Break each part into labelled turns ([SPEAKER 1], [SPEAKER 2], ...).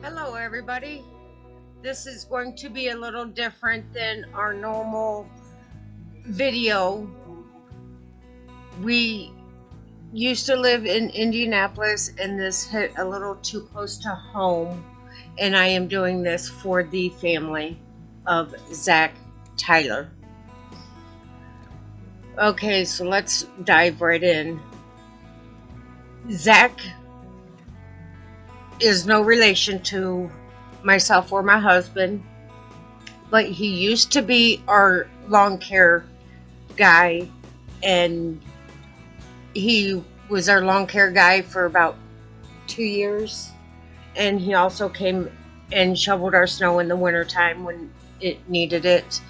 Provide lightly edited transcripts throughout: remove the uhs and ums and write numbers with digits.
[SPEAKER 1] Hello everybody. This is going to be a little different than our normal video. We used to live in Indianapolis and this hit a little too close to home, and I am doing this for the family of Zach Tyler. Okay, so let's dive right in. Zach is no relation to myself or my husband, but he used to be our lawn care guy, and he was our lawn care guy for about 2 years. And he also came and shoveled our snow in the wintertime when it needed it.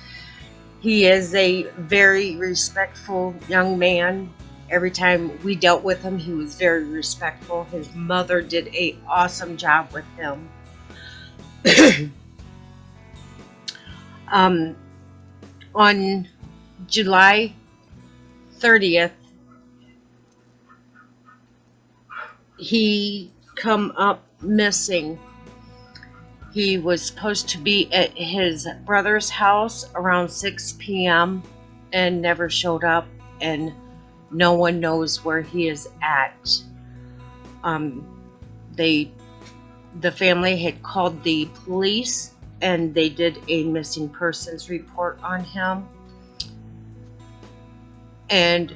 [SPEAKER 1] He is a very respectful young man. Every time we dealt with him, he was very respectful. His mother did an awesome job with him. On July 30th, he come up missing. He was supposed to be at his brother's house around 6 p.m. and never showed up, and no one knows where he is at. The family had called the police, and they did a missing persons report on him, and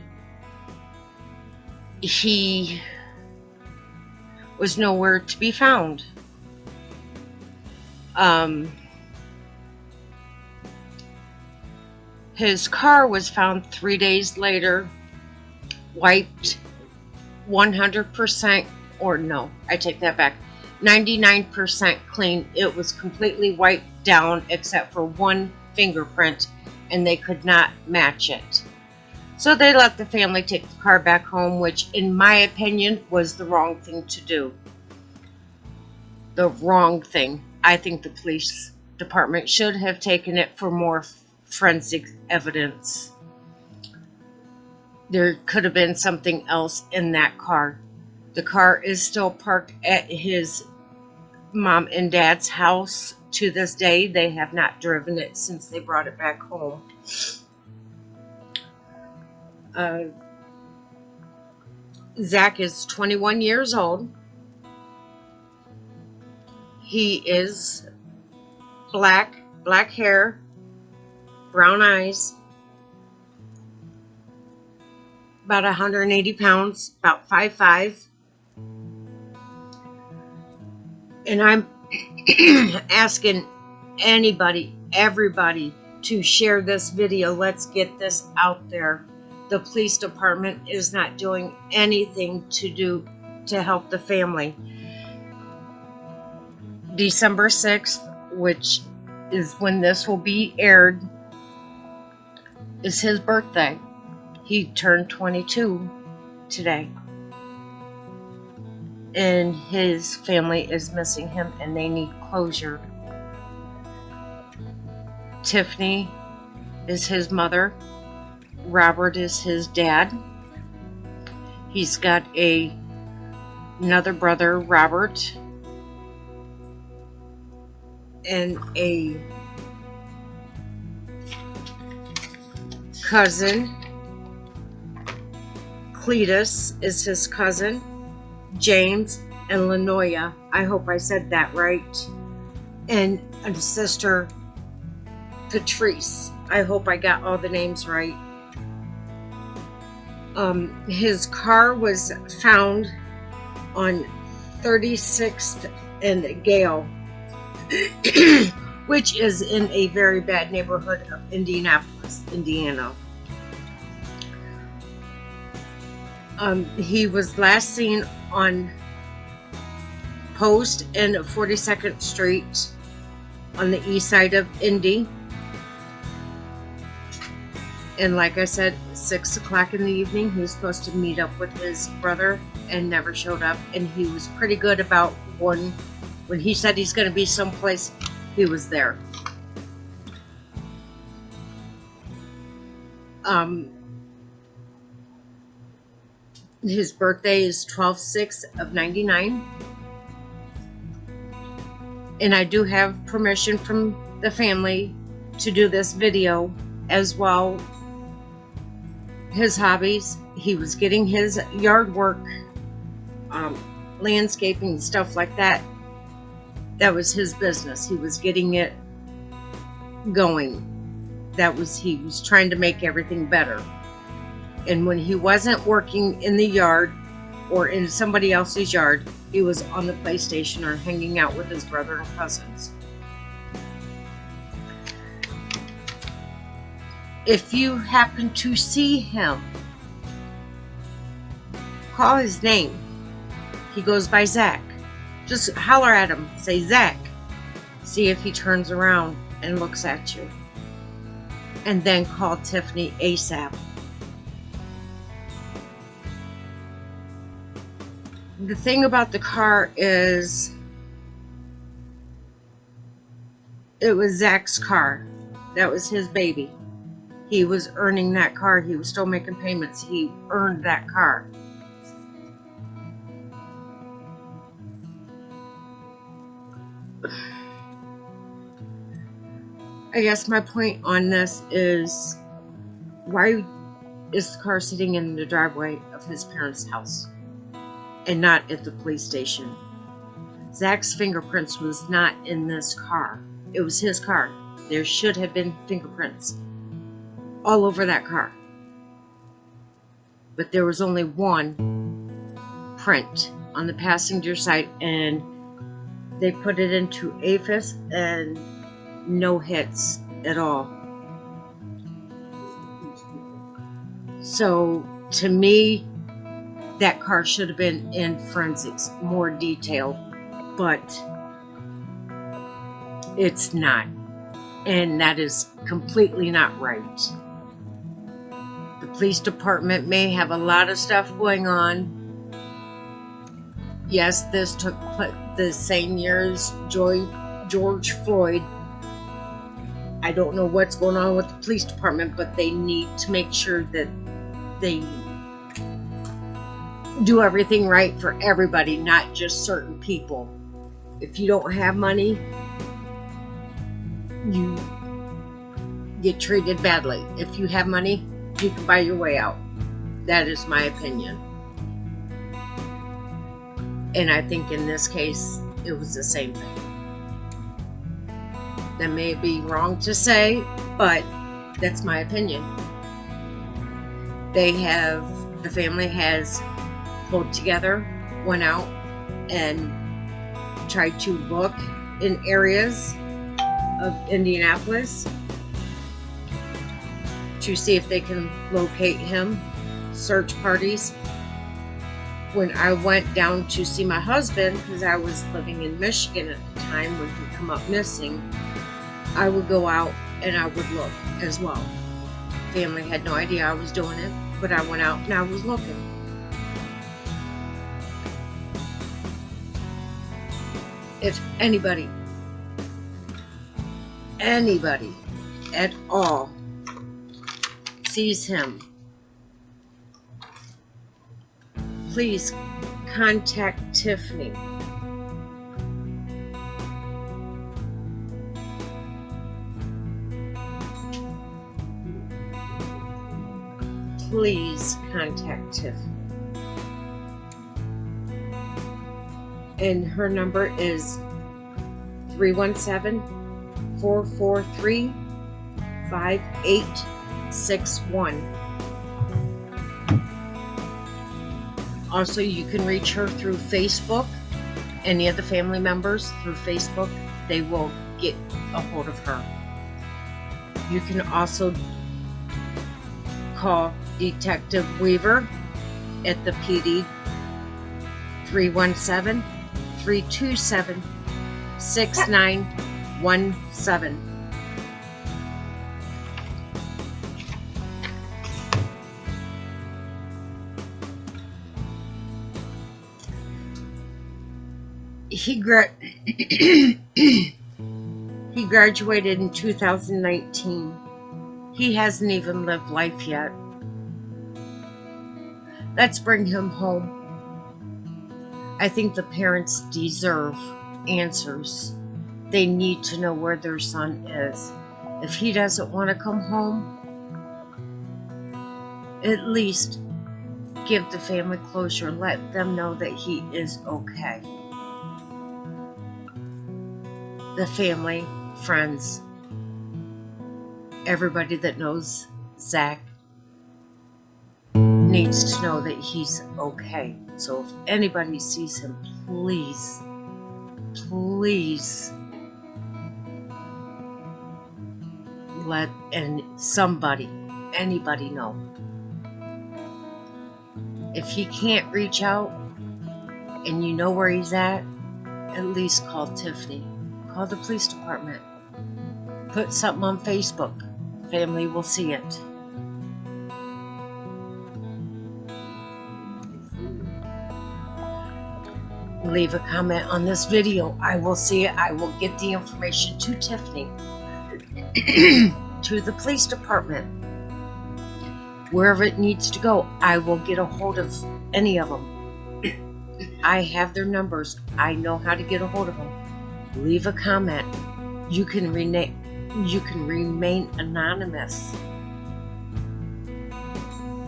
[SPEAKER 1] he was nowhere to be found. His car was found 3 days later, wiped 100%, or no, I take that back, 99% clean. It was completely wiped down except for one fingerprint, and they could not match it. So they let the family take the car back home, which in my opinion was the wrong thing to do. The wrong thing. I think the police department should have taken it for more forensic evidence. There could have been something else in that car. The car is still parked at his mom and dad's house to this day. They have not driven it since they brought it back home. Zach is 21 years old. He is black hair, brown eyes, about 180 pounds, about 5'5". And I'm asking everybody to share this video. Let's get this out there. The police department is not doing anything to help the family. December 6th, which is when this will be aired, is his birthday. He turned 22 today. And his family is missing him, and they need closure. Tiffany is his mother. Robert is his dad. He's got another brother, Robert, and a cousin. Cletus is his cousin. James and Lenoya, I hope I said that right, and a sister, Patrice. I hope I got all the names right. His car was found on 36th and Gale, which is in a very bad neighborhood of Indianapolis, Indiana. He was last seen on Post and 42nd Street on the east side of Indy. And like I said, 6 o'clock in the evening, he was supposed to meet up with his brother and never showed up. And he was pretty good about when he said he's going to be someplace, he was there. His birthday is 12/6 of 99. And I do have permission from the family to do this video as well. His hobbies, he was getting his yard work, landscaping, stuff like that. That was his business. He was getting it going. He was trying to make everything better. And when he wasn't working in the yard or in somebody else's yard, he was on the PlayStation or hanging out with his brother and cousins. If you happen to see him, call his name. He goes by Zach. Just holler at him. Say, Zach. See if he turns around and looks at you. And then call Tiffany ASAP. The thing about the car is, it was Zach's car. That was his baby. He was earning that car. He was still making payments. He earned that car. I guess my point on this is, why is the car sitting in the driveway of his parents' house and not at the police station? Zach's fingerprints was not in this car. It was his car. There should have been fingerprints all over that car. But there was only one print on the passenger side, and they put it into AFIS and no hits at all. So to me, that car should have been in forensics, more detailed, but it's not. And that is completely not right. The police department may have a lot of stuff going on. Yes, this took place the same year as George Floyd. I don't know what's going on with the police department, but they need to make sure that they do everything right for everybody, not just certain people. If you don't have money, you get treated badly. If you have money, you can buy your way out. That is my opinion. And I think in this case, it was the same thing. That may be wrong to say, but that's my opinion. The family has pulled together, went out and tried to look in areas of Indianapolis to see if they can locate him. Search parties. When I went down to see my husband, because I was living in Michigan at the time when he come up missing, I would go out and I would look as well. Family had no idea I was doing it, but I went out and I was looking. If anybody at all sees him, please contact Tiffany. Please contact Tiffany. And her number is 317-443-5861. Also, you can reach her through Facebook. Any of the family members through Facebook, they will get a hold of her. You can also call Detective Weaver at the PD 317-327-6917. He graduated in 2019. He hasn't even lived life yet. Let's bring him home. I think the parents deserve answers. They need to know where their son is. If he doesn't want to come home, at least give the family closure. Let them know that he is okay. The family, friends, everybody that knows Zach needs to know that he's okay. So if anybody sees him, please, please let anybody know. If he can't reach out and you know where he's at least call Tiffany. Call the police department. Put something on Facebook. Family will see it. Leave a comment on this video. I will see it. I will get the information to Tiffany, to the police department, wherever it needs to go. I will get a hold of any of them. I have their numbers. I know how to get a hold of them. Leave a comment. You can remain anonymous.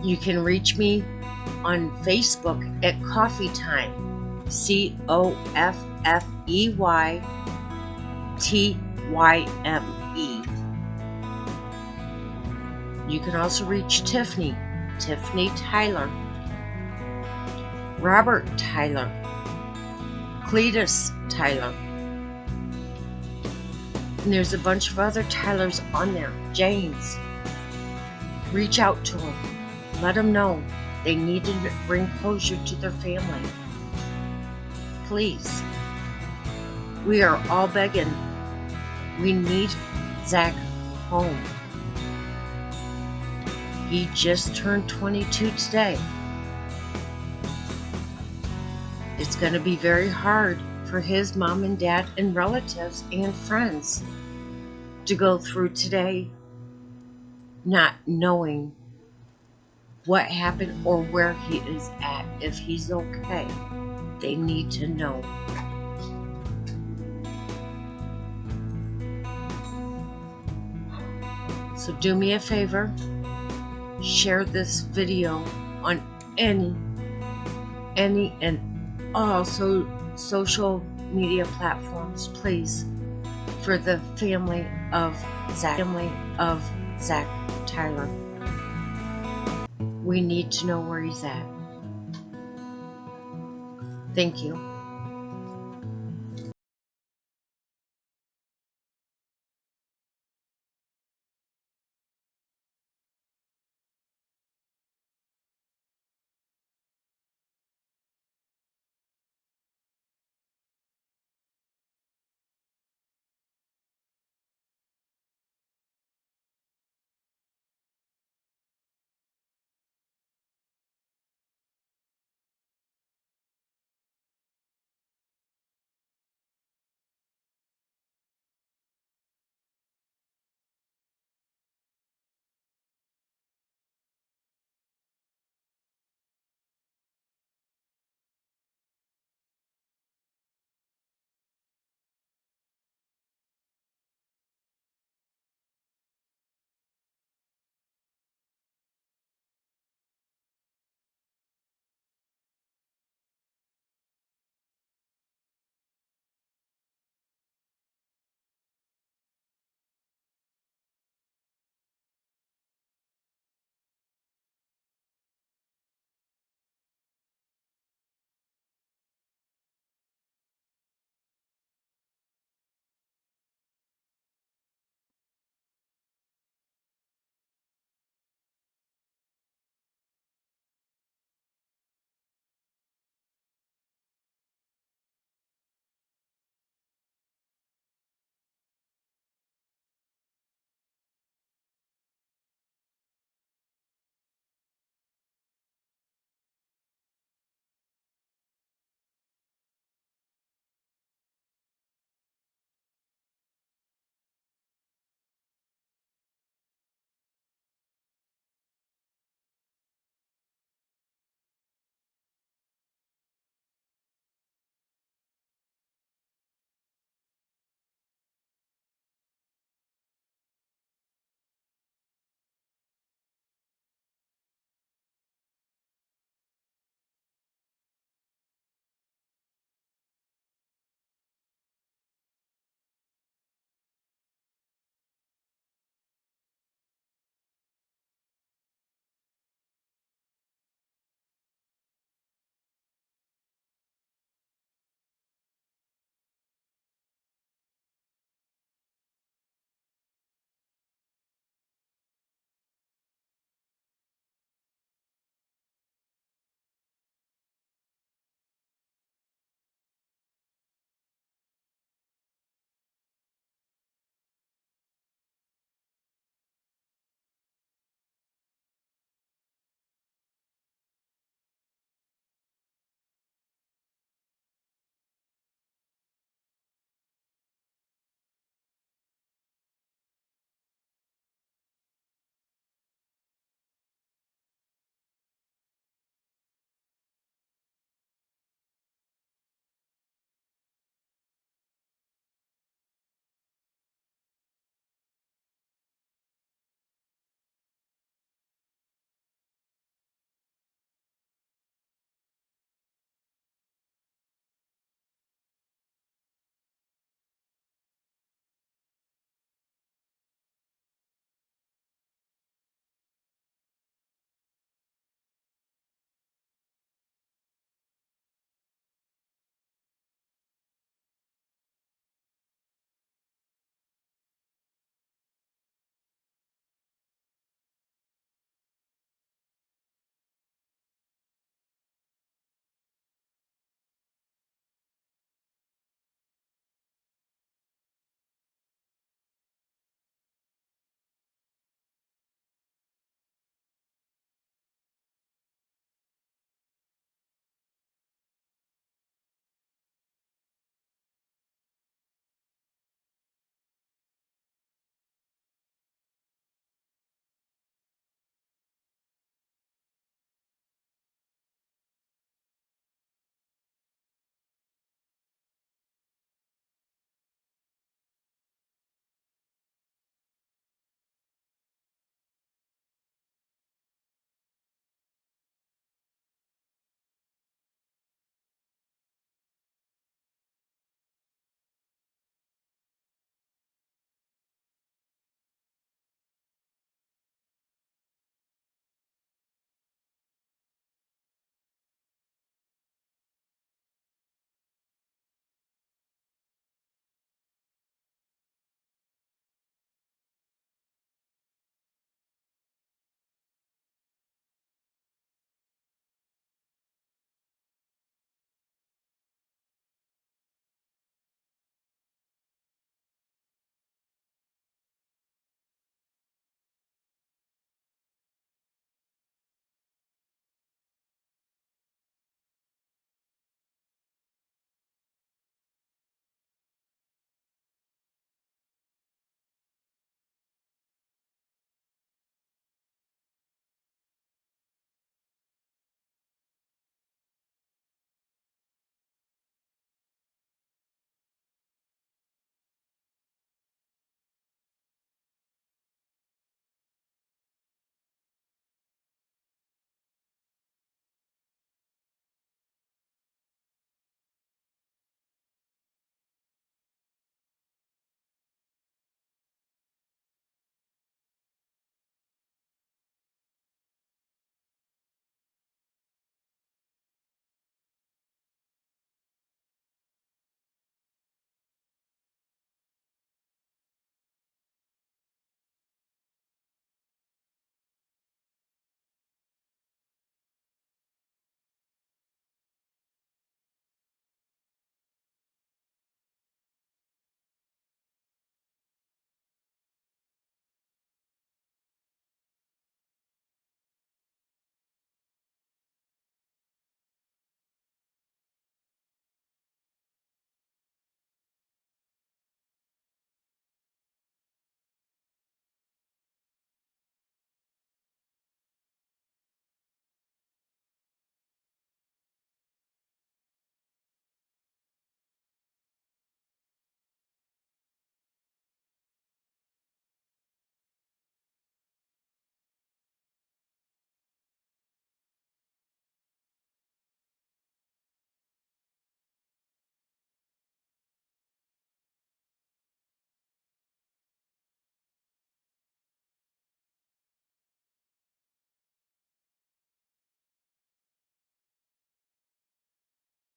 [SPEAKER 1] You can reach me on Facebook at Coffey Tyme. CoffeyTyme. You can also reach Tiffany Tyler, Robert Tyler, Cletus Tyler. And there's a bunch of other Tylers on there. James. Reach out to them. Let them know they need to bring closure to their family. Please. We are all begging. We need Zach home. He just turned 22 today. It's going to be very hard for his mom and dad and relatives and friends to go through today not knowing what happened or where he is at. If he's okay, they need to know. So do me a favor, share this video on any and all social media platforms, please, for the family of Zach Tyler. We need to know where he's at. Thank you.